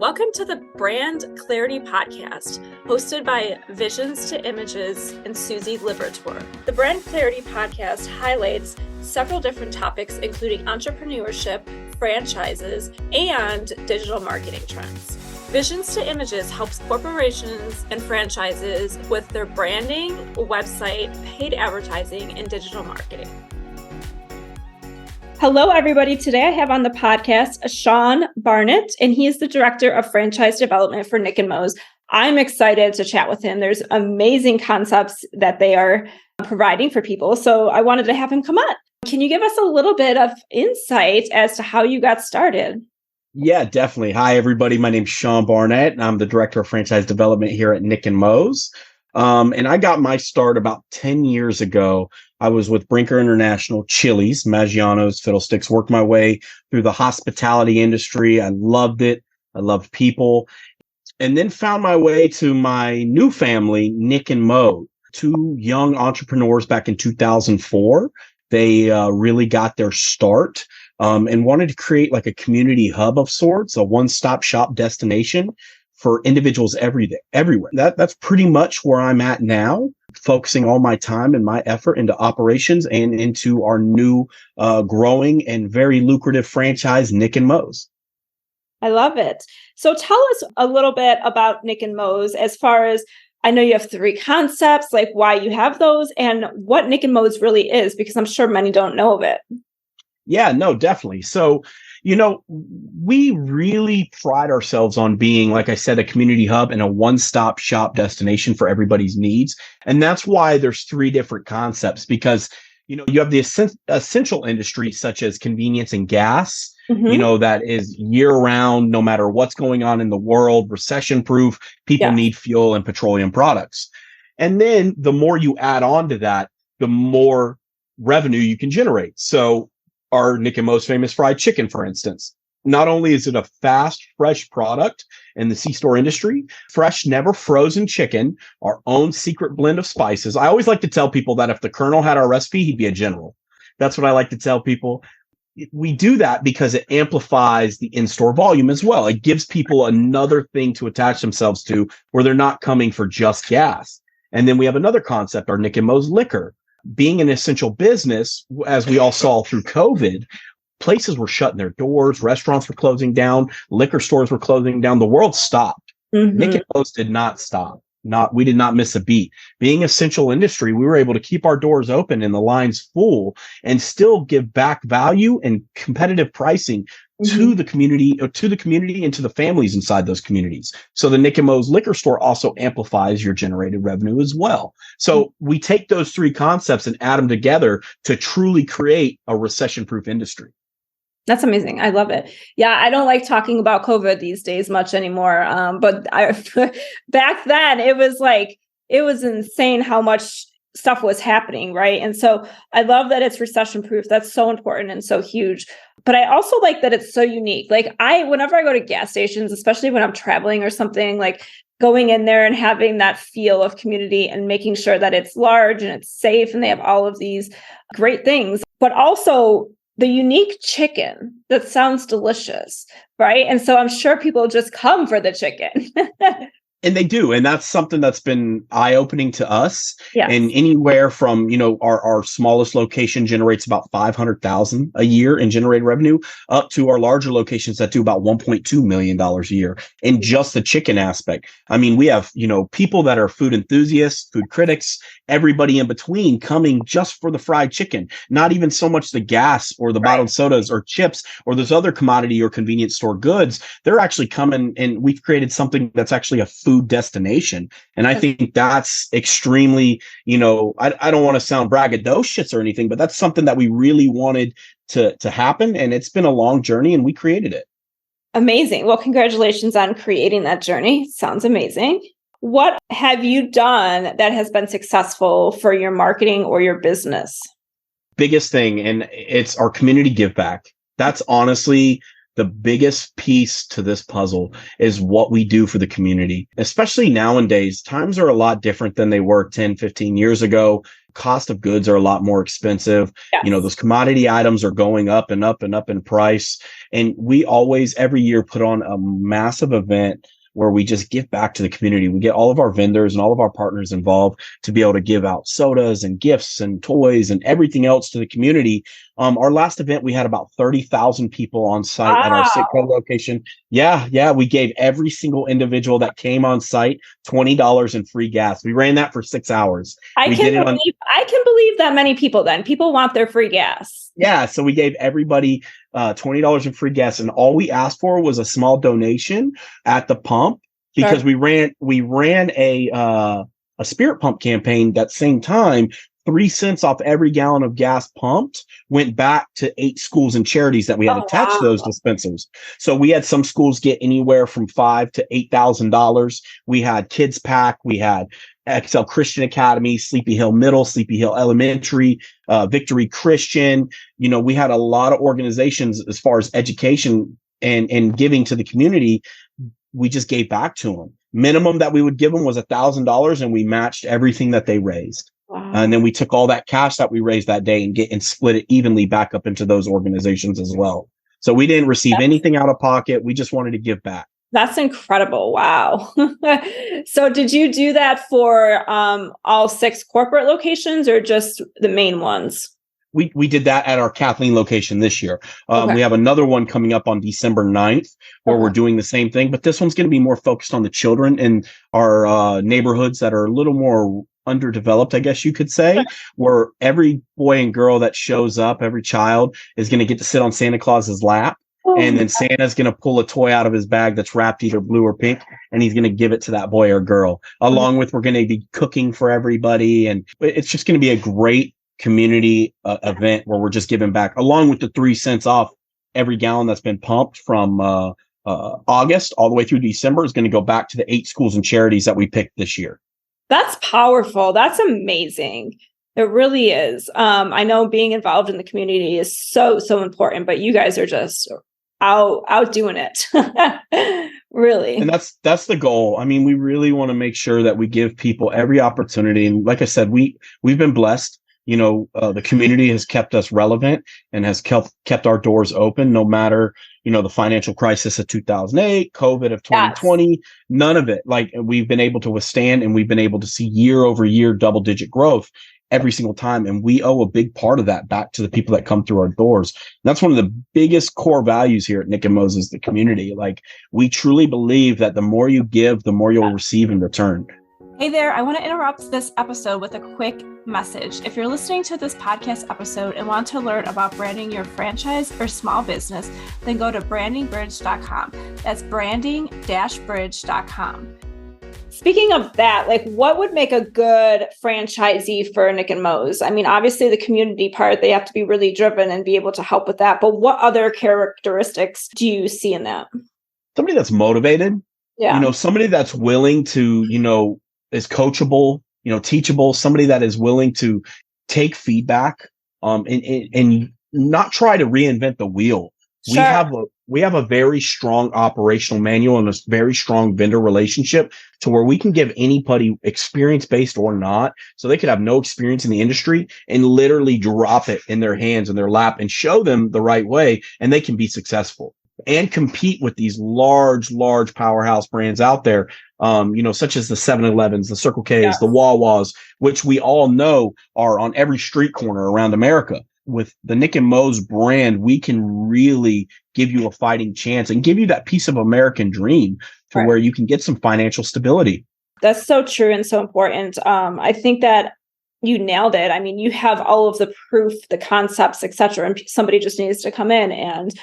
Welcome to the Brand Clarity Podcast, hosted by Visions to Images and Susie Liberatore. The Brand Clarity Podcast highlights several different topics, including entrepreneurship, franchises, and digital marketing trends. Visions to Images helps corporations and franchises with their branding, website, paid advertising, and digital marketing. Hello, everybody. Today I have on the podcast Sean Barnett, and he is the Director of Franchise Development for Nick & Mo's. I'm excited to chat with him. There's amazing concepts that they are providing for people, so I wanted to have him come on. Can you give us a little bit of insight as to how you got started? Yeah, definitely. Hi, everybody. My name's Sean Barnett, and I'm the Director of Franchise Development here at Nick & Mo's. And I got my start about 10 years ago. I was with Brinker International, Chili's, Maggiano's, Fiddlesticks, worked my way through the hospitality industry. I loved it. I loved people. And then found my way to my new family, Nick & Mo, two young entrepreneurs back in 2004. They really got their start and wanted to create like a community hub of sorts, a one-stop shop destination for individuals everywhere. That's pretty much where I'm at now, focusing all my time and my effort into operations and into our new growing and very lucrative franchise, Nick & Mo's. I love it. So tell us a little bit about Nick & Mo's as far as, I know you have 3 concepts, like why you have those and what Nick & Mo's really is, because I'm sure many don't know of it. Yeah, no, definitely. So, we really pride ourselves on being, like I said, a community hub and a one-stop shop destination for everybody's needs. And that's why there's 3 different concepts, because, you have the essential industries such as convenience and gas, that is year round, no matter what's going on in the world, recession-proof, people need fuel and petroleum products. And then the more you add on to that, the more revenue you can generate. So our Nick & Mo's famous fried chicken, for instance. Not only is it a fast, fresh product in the C-store industry, fresh, never frozen chicken, our own secret blend of spices. I always like to tell people that if the Colonel had our recipe, he'd be a general. That's what I like to tell people. We do that because it amplifies the in-store volume as well. It gives people another thing to attach themselves to where they're not coming for just gas. And then we have another concept, our Nick & Mo's liquor. Being an essential business, as we all saw through COVID, places were shutting their doors, restaurants were closing down, liquor stores were closing down. The world stopped. Nick & Mo's did not stop. We did not miss a beat. Being essential industry, we were able to keep our doors open and the lines full and still give back value and competitive pricing to the community, and to the families inside those communities. So the Nick & Mo's liquor store also amplifies your generated revenue as well. So we take those 3 concepts and add them together to truly create a recession-proof industry. That's amazing. I love it. Yeah, I don't like talking about COVID these days much anymore. But back then it was insane how much stuff was happening, right? And so I love that it's recession-proof. That's so important and so huge. But I also like that it's so unique. Like whenever I go to gas stations, especially when I'm traveling or something, like going in there and having that feel of community and making sure that it's large and it's safe and they have all of these great things, but also the unique chicken that sounds delicious, right? And so I'm sure people just come for the chicken. And they do. And that's something that's been eye-opening to us. Yes. And anywhere from, our smallest location generates about $500,000 a year in generated revenue, up to our larger locations that do about $1.2 million a year in just the chicken aspect. I mean, we have, people that are food enthusiasts, food critics, everybody in between coming just for the fried chicken, not even so much the gas or the bottled sodas or chips or those other commodity or convenience store goods. They're actually coming, and we've created something that's actually a food destination. And I think that's extremely, I don't want to sound braggadocious or anything, but that's something that we really wanted to happen. And it's been a long journey and we created it. Amazing. Well, congratulations on creating that journey. Sounds amazing. What have you done that has been successful for your marketing or your business? Biggest thing, and it's our community give back. That's honestly the biggest piece to this puzzle, is what we do for the community. Especially nowadays, times are a lot different than they were 10, 15 years ago. cost of goods are a lot more expensive. Yes. Those commodity items are going up and up and up in price. And we always, every year, put on a massive event where we just give back to the community. We get all of our vendors and all of our partners involved to be able to give out sodas and gifts and toys and everything else to the community. Our last event, we had about 30,000 people on site at our Sitco location. Yeah. We gave every single individual that came on site $20 in free gas. We ran that for 6 hours. I can believe that many people then. People want their free gas. Yeah. So we gave everybody $20 in free gas. And all we asked for was a small donation at the pump because Sure. we ran a spirit pump campaign that same time. 3 cents off every gallon of gas pumped went back to 8 schools and charities that we had attached to those dispensers. So we had some schools get anywhere from $5,000 to $8,000. We had Kids Pack, we had Excel Christian Academy, Sleepy Hill Middle, Sleepy Hill Elementary, Victory Christian. We had a lot of organizations as far as education and giving to the community. We just gave back to them. Minimum that we would give them was $1,000, and we matched everything that they raised. Wow. And then we took all that cash that we raised that day and split it evenly back up into those organizations as well. So we didn't receive anything out of pocket. We just wanted to give back. That's incredible. Wow. So did you do that for all 6 corporate locations or just the main ones? We did that at our Kathleen location this year. Okay. We have another one coming up on December 9th where we're doing the same thing, but this one's going to be more focused on the children in our neighborhoods that are a little more underdeveloped, I guess you could say, where every boy and girl that shows up, every child is going to get to sit on Santa Claus's lap. And then Santa's going to pull a toy out of his bag that's wrapped either blue or pink, and he's going to give it to that boy or girl. Along with, we're going to be cooking for everybody. And it's just going to be a great community event where we're just giving back, along with the 3 cents off every gallon that's been pumped from August all the way through December is going to go back to the 8 schools and charities that we picked this year. That's powerful. That's amazing. It really is. I know being involved in the community is so important, but you guys are just out doing it. Really. And that's the goal. I mean, we really want to make sure that we give people every opportunity. And like I said, we've been blessed. The community has kept us relevant and has kept our doors open, no matter, the financial crisis of 2008, COVID of 2020, yes. None of it. Like, we've been able to withstand, and we've been able to see year over year double-digit growth every single time. And we owe a big part of that back to the people that come through our doors. And that's one of the biggest core values here at Nick and Moses, the community. Like, we truly believe that the more you give, the more you'll receive in return. Hey there, I want to interrupt this episode with a quick message. If you're listening to this podcast episode and want to learn about branding your franchise or small business, then go to brandingbridge.com. That's branding-bridge.com. Speaking of that, like, what would make a good franchisee for Nick and Mose? I mean, obviously the community part, they have to be really driven and be able to help with that. But what other characteristics do you see in that? Somebody that's motivated, somebody that's willing to, is coachable, teachable, somebody that is willing to take feedback, and not try to reinvent the wheel. Sure. We have a very strong operational manual and a very strong vendor relationship to where we can give anybody, experience-based or not, so they could have no experience in the industry and literally drop it in their hands, in their lap, and show them the right way, and they can be successful and compete with these large powerhouse brands out there, such as the 7-Elevens, the Circle Ks, yes. The Wawas, which we all know are on every street corner around America. With the Nick and Mose brand, we can really give you a fighting chance and give you that piece of American dream to where you can get some financial stability. That's so true and so important. I think that you nailed it. I mean, you have all of the proof, the concepts, etc., and somebody just needs to come in and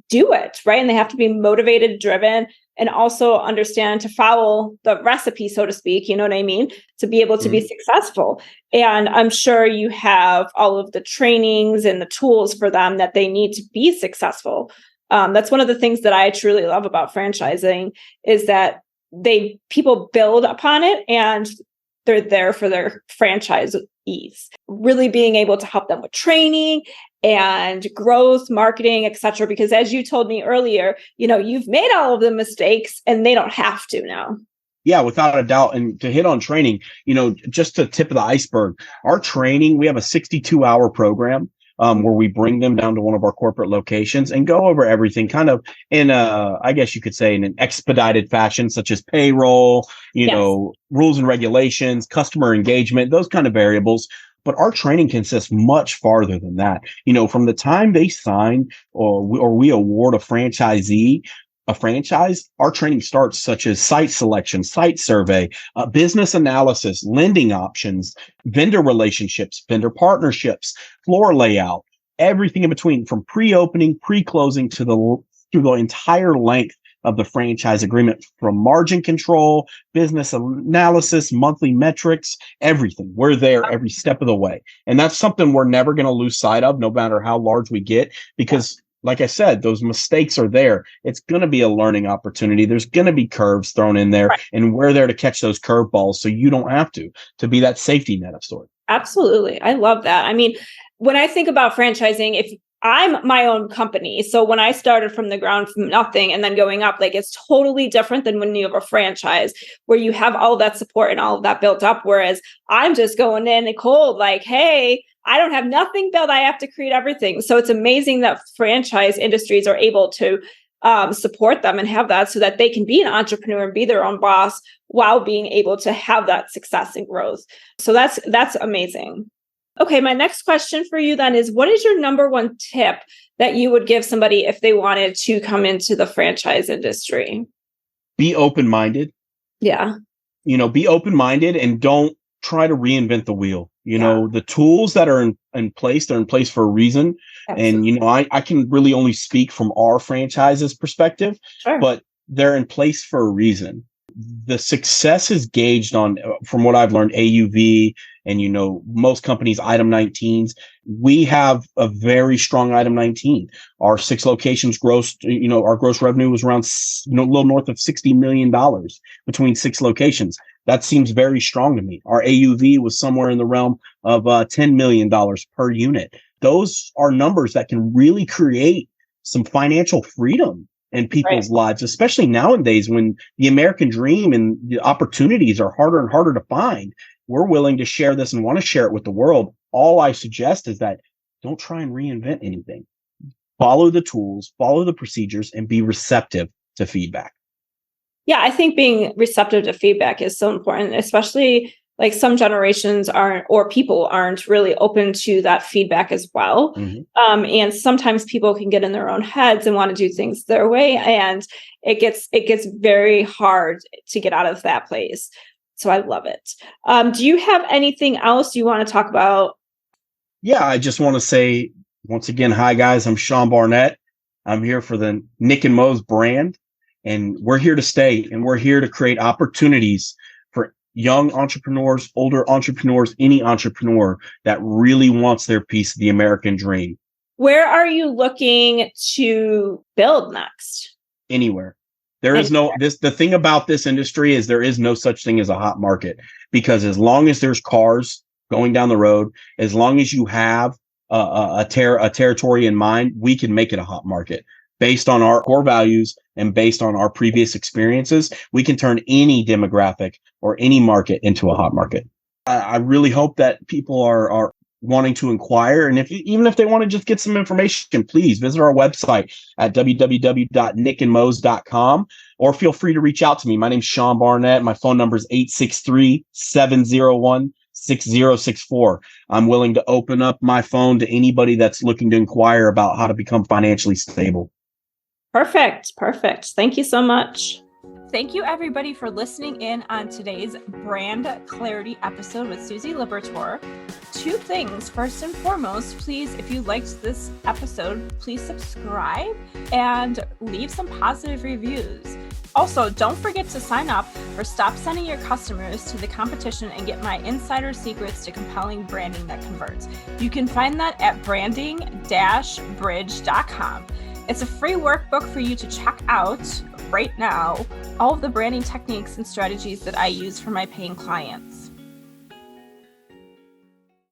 do it, right? And they have to be motivated, driven, and also understand to follow the recipe, so to speak, you know what I mean? To be able to be successful. And I'm sure you have all of the trainings and the tools for them that they need to be successful. That's one of the things that I truly love about franchising is that people build upon it and they're there for their franchisees, really being able to help them with training and growth, marketing, etc. Because as you told me earlier, you've made all of the mistakes and they don't have to now. Yeah, without a doubt. And to hit on training, just the tip of the iceberg, our training, we have a 62-hour program where we bring them down to one of our corporate locations and go over everything kind of in I guess you could say in an expedited fashion, such as payroll, rules and regulations, customer engagement, those kind of variables. But our training consists much farther than that. From the time they sign or we award a franchisee a franchise, our training starts, such as site selection, site survey, business analysis, lending options, vendor relationships, vendor partnerships, floor layout, everything in between, from pre-opening, pre-closing through the entire length of the franchise agreement, from margin control, business analysis, monthly metrics, everything. We're there every step of the way. And that's something we're never going to lose sight of, no matter how large we get, because like I said, those mistakes are there. It's going to be a learning opportunity. There's going to be curves thrown in there, and we're there to catch those curveballs so you don't have to be that safety net of sorts. Absolutely. I love that. I mean, when I think about franchising, if I'm my own company, so when I started from the ground, from nothing and then going up, like, it's totally different than when you have a franchise where you have all that support and all of that built up. Whereas I'm just going in cold, like, hey, I don't have nothing built. I have to create everything. So it's amazing that franchise industries are able to support them and have that so that they can be an entrepreneur and be their own boss while being able to have that success and growth. So that's amazing. Okay, my next question for you then is, what is your number one tip that you would give somebody if they wanted to come into the franchise industry? Be open-minded. Yeah. Be open-minded and don't try to reinvent the wheel. The tools that are in place, they're in place for a reason. Absolutely. And, I can really only speak from our franchise's perspective, but they're in place for a reason. The success is gauged on, from what I've learned, AUV and, most companies, item 19s. We have a very strong item 19. Our 6 locations gross, our gross revenue was around a little north of $60 million between 6 locations. That seems very strong to me. Our AUV was somewhere in the realm of $10 million per unit. Those are numbers that can really create some financial freedom in people's lives, especially nowadays when the American dream and the opportunities are harder and harder to find. We're willing to share this and want to share it with the world. All I suggest is that don't try and reinvent anything. Follow the tools, follow the procedures, and be receptive to feedback. Yeah, I think being receptive to feedback is so important, especially like some generations people aren't really open to that feedback as well. Mm-hmm. And sometimes people can get in their own heads and want to do things their way. And it gets very hard to get out of that place. So I love it. Do you have anything else you want to talk about? Yeah, I just want to say once again, hi guys, I'm Sean Barnett. I'm here for the Nick and Mo's brand, and we're here to stay, and we're here to create opportunities for young entrepreneurs, older entrepreneurs, any entrepreneur that really wants their piece of the American dream. Where are you looking to build next? Anywhere. There is the thing about this industry is there is no such thing as a hot market, because as long as there's cars going down the road, as long as you have a territory in mind, we can make it a hot market. Based on our core values and based on our previous experiences, we can turn any demographic or any market into a hot market. I really hope that people are wanting to inquire. And even if they want to just get some information, please visit our website at www.nickandmos.com, or feel free to reach out to me. My name's Sean Barnett. My phone number is 863-701-6064. I'm willing to open up my phone to anybody that's looking to inquire about how to become financially stable. Perfect. Thank you so much. Thank you, everybody, for listening in on today's Brand Clarity episode with Susie Liberatore. 2 things. First and foremost, please, if you liked this episode, please subscribe and leave some positive reviews. Also, don't forget to sign up for Stop Sending Your Customers to the Competition and get my insider secrets to compelling branding that converts. You can find that at branding-bridge.com. It's a free workbook for you to check out right now, all of the branding techniques and strategies that I use for my paying clients.